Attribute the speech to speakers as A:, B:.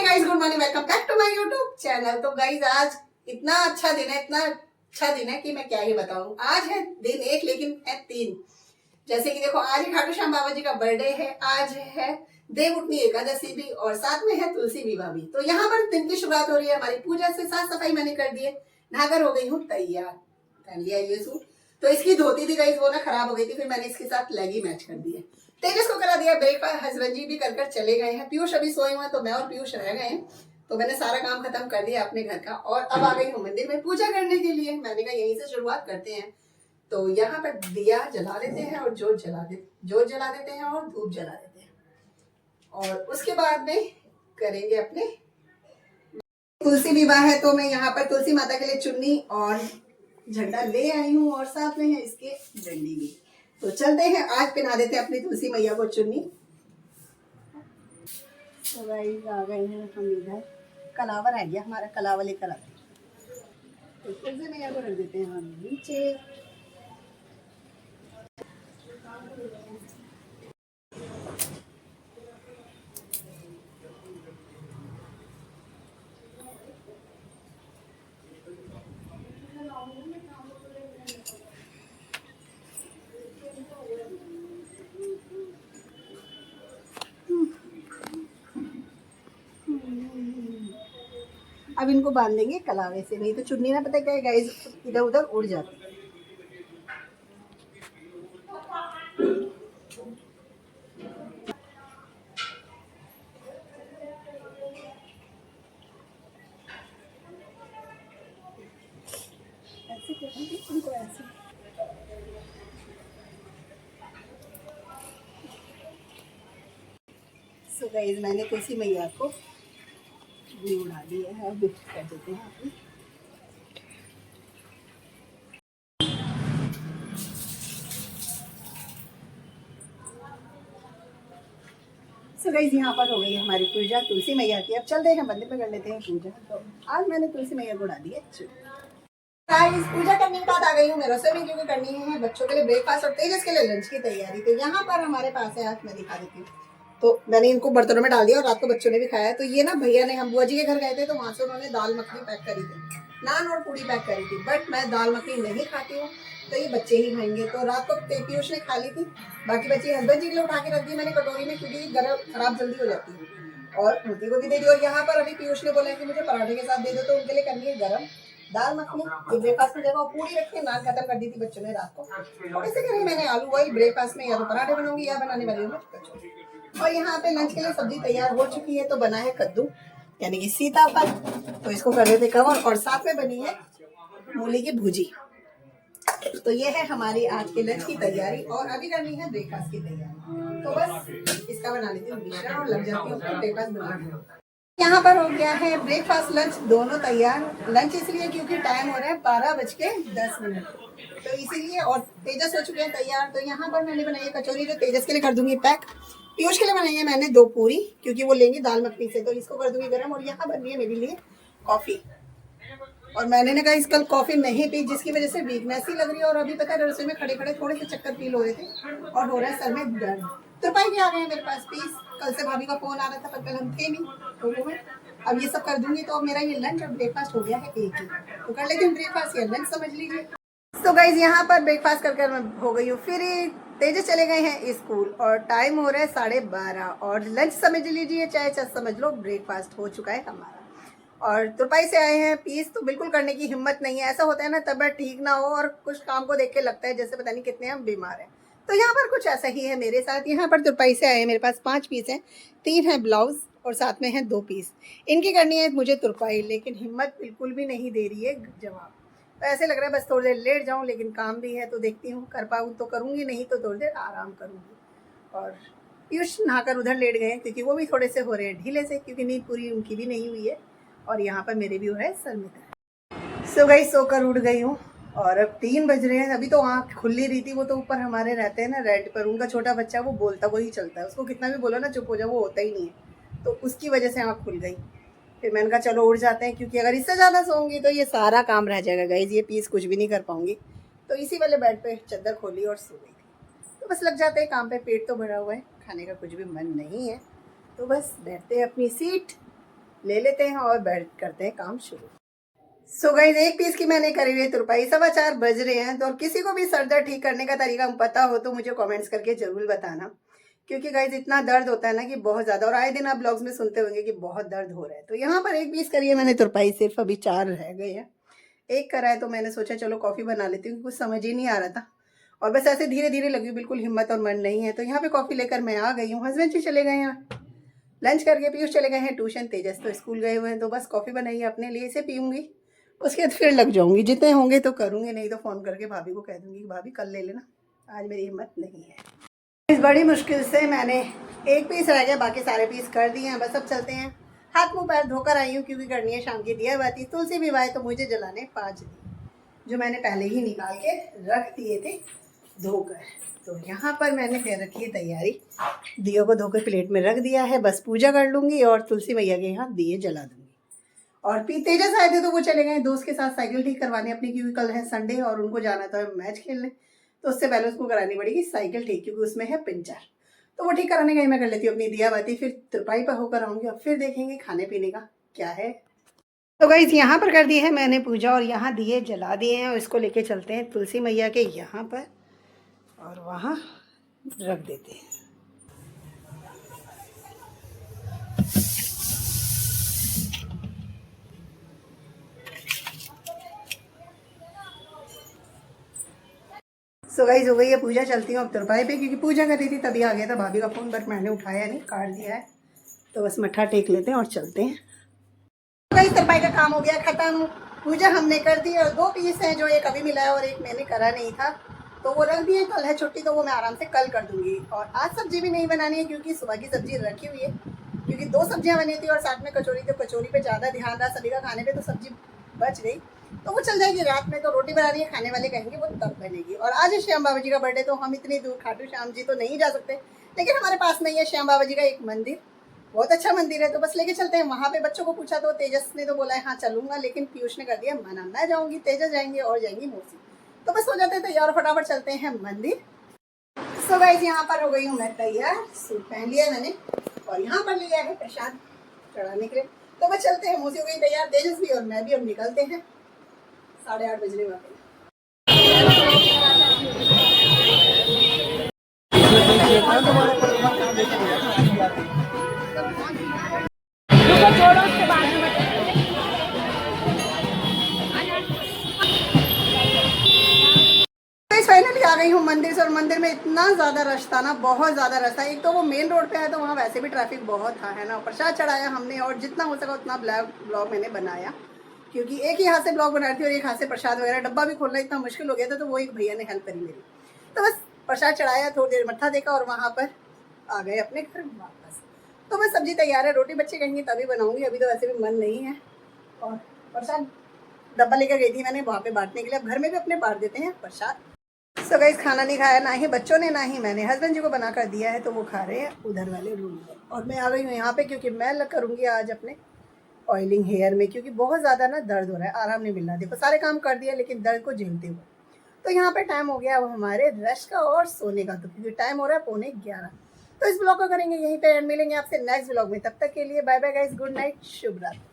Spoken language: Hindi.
A: Guys, good morning, welcome back to my YouTube channel. तो गाइस आज इतना अच्छा दिन है कि मैं क्या ही बताऊं। आज है दिन एक लेकिन है तीन। जैसे कि देखो, आज ही खाटू श्याम बाबा जी का बर्थडे है, आज है देवउठनी एकादशी भी और साथ में है तुलसी विवाह भी। तो यहाँ पर दिन की शुरुआत हो रही है हमारी पूजा से। साफ सफाई मैंने कर दी है, नहाकर हो गई हूँ तैयार, पहन लिया ये सूट। तो इसकी धोती थी गाइस, वो ना खराब हो गई थी, फिर मैंने इसके साथ लेगी मैच कर दी है। तेजस को करा दिया ब्रेकफास्ट, हस्बैंड जी भी कर चले गए हैं। पीयूष अभी सोए हुए हैं, तो मैं और पीयूष रह गए हैं। तो मैंने सारा काम खत्म कर दिया अपने घर का और अब आ गई हूँ मंदिर में पूजा करने के लिए। मैंने कहा यहीं से शुरुआत करते हैं। तो यहाँ पर दिया जला देते हैं और जोत जला देते हैं और धूप जला देते हैं और उसके बाद में करेंगे अपने तुलसी विवाह है। तो मैं यहाँ पर तुलसी माता के लिए चुन्नी और झंडा ले आई हूँ और साथ में है इसके डंडी भी। तो चलते हैं, आज पहना देते हैं अपनी तुलसी मैया को चुन्नी। तो गाइस आ गए हैं हम इधर, कलावा रह गया हमारा, कलावा लेकर आते हैं। तो तुलसी मैया को रख देते हैं हम नीचे। अब इनको बांध देंगे कलावे से, नहीं तो चुन्नी ना पता क्या है गाइस, इधर उधर उड़ जाती है। ऐसे करेंगे इनको, ऐसे। सो गाइस मैंने तुलसी मैया को भी उड़ा दिया है, अब गिफ्ट कर देते हैं अपनी। सो गाइस यहाँ पर हो गई हमारी पूजा तुलसी मैया की। अब चलते हैं मंदिर में कर लेते हैं पूजा। तो आज मैंने तुलसी मैया को उड़ा दी है। गाइस पूजा करने के बाद आ गई हूँ मैं रसोई में, क्योंकि करनी है बच्चों के लिए ब्रेकफास्ट और तेजस के लिए लंच की तैयारी। तो यहाँ पर हमारे पास है, आज मैं दिखा देती हूँ। तो मैंने इनको बर्तनों में डाल दिया और रात को बच्चों ने भी खाया। तो ये ना भैया ने, हम बुआ जी के घर गए थे तो वहाँ से उन्होंने दाल मखनी पैक करी थी, नान और पूड़ी पैक करी थी। बट मैं दाल मखनी नहीं खाती हूँ, तो ये बच्चे ही खाएंगे। तो रात को पीयूष ने खा ली थी, बाकी बच्चे हस्बैंड जी के लिए उठा के रख दी मैंने कटोरी में, क्योंकि गर्म खराब जल्दी हो जाती है। और रोटी को भी दे दी। और यहाँ पर अभी पीयूष ने बोला है कि मुझे पराठे के साथ दे दो, तो उनके लिए करनी है गर्म दाल मखनी। जो ब्रेकफास्ट में जगह पूरी रखी, नान खत्म कर दी थी बच्चों ने रात को। तो ऐसे करेंगे, मैंने आलू बॉइल ब्रेकफास्ट में या तो पराठे बनाऊंगी या बनाने वाली हूँ कचौड़ी। और यहाँ पे लंच के लिए सब्जी तैयार हो चुकी है। तो बना है कद्दू यानी कि सीताफल, तो इसको कर देते कवर। और साथ में बनी है मूली की भुजी। तो ये है हमारी आज के लंच की तैयारी और अभी करनी है ब्रेकफास्ट की तैयारी। तो बस इसका बना लेती हूँ मिश्रण और लग जाती हूँ ब्रेकफास्ट बनाने। यहाँ पर हो गया है ब्रेकफास्ट लंच दोनों तैयार। लंच इसलिए क्योंकि टाइम हो रहा है 12:10, तो इसीलिए। और तेजस हो चुके हैं तैयार। तो यहाँ पर मैंने बनाई है कचौरी, जो तेजस के लिए कर दूंगी पैक। पीयूष के लिए बनाई है मैंने 2 पूरी, क्योंकि वो लेंगे दाल मखनी से, तो इसको कर दूंगी गर्म। और यहाँ बन रही है मेरे लिए कॉफी। और मैंने ना कहा कल कॉफी नहीं पी, जिसकी वजह से वीकनेस ही लग रही है। और अभी पता है रसोई में खड़े खड़े थोड़े से चक्कर फील हो रहे थे और हो रहा है सर में दर्द। तो भाई भी आ गए हैं मेरे पास पीस। कल से भाभी का फोन आ रहा था, पर कल हम थे नहीं, तो वो है। अब ये सब कर दूंगी तो मेरा ये लंच और ब्रेकफास्ट हो गया है एक ही। तो कर लेती हूँ ब्रेकफास्ट या लंच, समझ लीजिए। तो गाइज यहाँ पर ब्रेकफास्ट कर मैं हो गई हूँ फिर। तेजस चले गए हैं स्कूल और टाइम हो रहा है 12:30 और लंच समझ लीजिए, चाहे समझ लो ब्रेकफास्ट हो चुका है हमारा। और तुरपाई से आए हैं पीस, तो बिल्कुल करने की हिम्मत नहीं है। ऐसा होता है ना, तबीयत ठीक ना हो और कुछ काम को देख के लगता है जैसे पता नहीं कितने हम बीमार हैं। तो यहाँ पर कुछ ऐसा ही है मेरे साथ। यहाँ पर तुरपाई से आए हैं, मेरे पास 5 पीस हैं, 3 हैं ब्लाउज और साथ में हैं 2 पीस। इनकी करनी है मुझे तुरपाई, लेकिन हिम्मत बिल्कुल भी नहीं दे रही है जवाब। तो ऐसे लग रहा है बस थोड़ी देर लेट जाऊँ, लेकिन काम भी है तो देखती हूँ कर पाऊँ तो करूँगी, नहीं तो थोड़ी देर आराम करूँगी। और पीयूष नहाकर उधर लेट गए हैं, क्योंकि वो भी थोड़े से हो रहे हैं ढीले से, क्योंकि नींद पूरी उनकी भी नहीं हुई है। और यहाँ पर मेरे भी हो रहा है सर में दर्द। सो गई, सोकर उठ गई हूँ और अब 3 बज रहे हैं। अभी तो आँख खुली रही थी। वो तो ऊपर हमारे रहते हैं ना रेंट पर, उनका छोटा बच्चा, वो बोलता वही चलता है, उसको कितना भी बोलो ना चुप हो जाओ, वो होता ही नहीं है। तो उसकी वजह से आँख खुल गई। फिर मैंने कहा चलो उठ जाते हैं, क्योंकि अगर इससे ज़्यादा सोऊंगी तो ये सारा काम रह जाएगा गाइज, ये पीस कुछ भी नहीं कर पाऊंगी। तो इसी वाले बेड पे चादर खोली और सो गई थी। तो बस लग जाते हैं काम पे, पेट तो भरा हुआ है, खाने का कुछ भी मन नहीं है। तो बस बैठते हैं अपनी सीट ले लेते हैं और बैठ करते हैं काम शुरू। सो गाइस, एक पीस की मैंने करी हुई है तुरपाई। 4:15 बज रहे हैं। तो और किसी को भी सर दर्द ठीक करने का तरीका पता हो तो मुझे कमेंट्स करके जरूर बताना, क्योंकि गाइस इतना दर्द होता है ना कि बहुत ज्यादा, और आए दिन आप ब्लॉग्स में सुनते होंगे कि बहुत दर्द हो रहा है। तो यहाँ पर एक पीस करी है मैंने तुरपाई, सिर्फ अभी 4 रह गए हैं। एक करा है तो मैंने सोचा चलो कॉफी बना लेती हूँ, कुछ समझ ही नहीं आ रहा था और बस ऐसे धीरे धीरे लगी, बिल्कुल हिम्मत और मन नहीं है। तो यहाँ पे कॉफी लेकर मैं आ गई हूँ। हस्बैंड जी चले गए हैं लंच करके, पीयूष चले गए हैं ट्यूशन, तेजस तो स्कूल गए हुए हैं। तो बस कॉफी बनाई है अपने लिए, इसे पीऊंगी, उसके बाद फिर लग जाऊंगी। जितने होंगे तो करूंगी, नहीं तो फोन करके भाभी को कह दूंगी कि भाभी कल ले लेना, आज मेरी हिम्मत नहीं है। इस बड़ी मुश्किल से मैंने एक पीस रह गया, बाकी सारे पीस कर दिए हैं। बस अब चलते हैं। हाथ मुंह पैर धोकर आई हूँ क्योंकि करनी है शाम की दिया बाती। तुलसी विवाह तो मुझे जलाने 5 दिए जो मैंने पहले ही निकाल के रख दिए थे धोकर। तो यहाँ पर मैंने कर रखी है तैयारी, दियों को धोकर प्लेट में रख दिया है। बस पूजा कर लूँगी और तुलसी मैया के यहाँ दिए जला दूँगी। और पी तेजस आए थे तो वो चले गए दोस्त के साथ साइकिल ठीक करवाने अपनी, क्योंकि कल है संडे और उनको जाना था मैच खेलने। तो उससे पहले उसको करानी पड़ेगी साइकिल ठीक, क्योंकि उसमें है पंचर। तो वो ठीक कराने गई, मैं कर लेती हूँ अपनी दिया बाती, फिर तुरपाई पर होकर आऊँगी और फिर देखेंगे खाने पीने का क्या है। तो गाइस यहाँ पर कर दी है मैंने पूजा और यहाँ दिए जला दिए हैं और इसको लेके चलते हैं तुलसी मैया के यहाँ पर और वहाँ रख देते हैं। सो गाइस हो गई है पूजा, चलती हूँ अब तुरपाई पे, क्योंकि पूजा कर रही थी तभी आ गया था भाभी का फ़ोन, बट मैंने उठाया नहीं, काट दिया है। तो बस मट्ठा टेक लेते हैं और चलते हैं। गाइस तुरपाई का काम हो गया खत्म, पूजा हमने कर दी और 2 पीस हैं जो एक अभी मिला है और एक मैंने करा नहीं था, तो वो रख दिए। कल है छुट्टी तो वो मैं आराम से कल कर दूंगी। और आज सब्जी भी नहीं बनानी है क्योंकि सुबह की सब्जी रखी हुई है, क्योंकि 2 सब्जियां बनी थी और साथ में कचौरी, तो कचौरी पे ज़्यादा ध्यान रहा सभी का खाने पे, तो सब्जी बच गई तो वो चल जाएगी। रात में तो रोटी बनानी है, खाने वाले कहेंगे वो तब बनेगी। और आज है श्याम बाबा जी का बर्थडे, तो हम इतनी दूर खाटू श्याम जी तो नहीं जा सकते, लेकिन हमारे पास नहीं है श्याम बाबा जी का एक मंदिर, बहुत अच्छा मंदिर है, तो बस लेके चलते हैं वहाँ पे। बच्चों को पूछा तो तेजस ने तो बोला है हाँ चलूंगा, लेकिन पीयूष ने कर दिया मना, मैं जाऊंगी, तेजस जाएंगे और जाएंगी मौसी। तो बस हो जाते हैं तैयार, फटाफट चलते हैं मंदिर। सो गाइस यहाँ पर हो गई हूँ मैं तैयार, सूट पहन लिया मैंने और यहाँ पर लिया है प्रसाद चढ़ाने के लिए। तो बस चलते हैं, मौसी हो गई तैयार, तेजस भी और मैं भी, अब निकलते हैं। 8:30 बजने वाले। फाइनली आ गई हूँ मंदिर से, और मंदिर में इतना ज़्यादा रश था ना, बहुत ज़्यादा रश था। एक तो वो मेन रोड पे है तो वहाँ वैसे भी ट्रैफिक बहुत था, है ना। प्रसाद चढ़ाया हमने और जितना हो सका उतना ब्लॉग मैंने बनाया, क्योंकि एक ही हाथ से ब्लॉग बना रही थी और एक हाथ से प्रसाद वगैरह, डब्बा भी खोलना इतना मुश्किल हो गया था, तो वो एक भैया ने हेल्प करी मेरी। तो बस प्रसाद चढ़ाया, थोड़ी देर मत्था देखा और वहाँ पर आ गए अपने घर वापस। तो बस सब्जी तैयार है, रोटी बच्चे कहेंगे तभी बनाऊंगी, अभी तो वैसे भी मन नहीं है। और प्रसाद डब्बा लेकर गई थी मैंने वहाँ पे बांटने के लिए, अब घर में भी अपने बांट देते हैं प्रसाद। सो गाइस खाना नहीं खाया, ना ही बच्चों ने ना ही मैंने, हस्बैंड जी को बना कर दिया है तो वो खा रहे हैं उधर वाले रूम में। और मैं आ गई हूँ यहाँ पे क्योंकि मैं करूँगी आज अपने ऑयलिंग हेयर में, क्योंकि बहुत ज़्यादा ना दर्द हो रहा है, आराम नहीं मिल रहा। देखो सारे काम कर दिया लेकिन दर्द को झेलते हुए। तो यहाँ पे टाइम हो गया अब हमारे रेस्ट का और सोने का, तो क्योंकि टाइम हो रहा है 11:15। तो इस ब्लॉग को करेंगे यहीं पे एंड, मिलेंगे आपसे नेक्स्ट ब्लॉग में। तब तक के लिए bye bye guys, good night, शुभ रात्रि।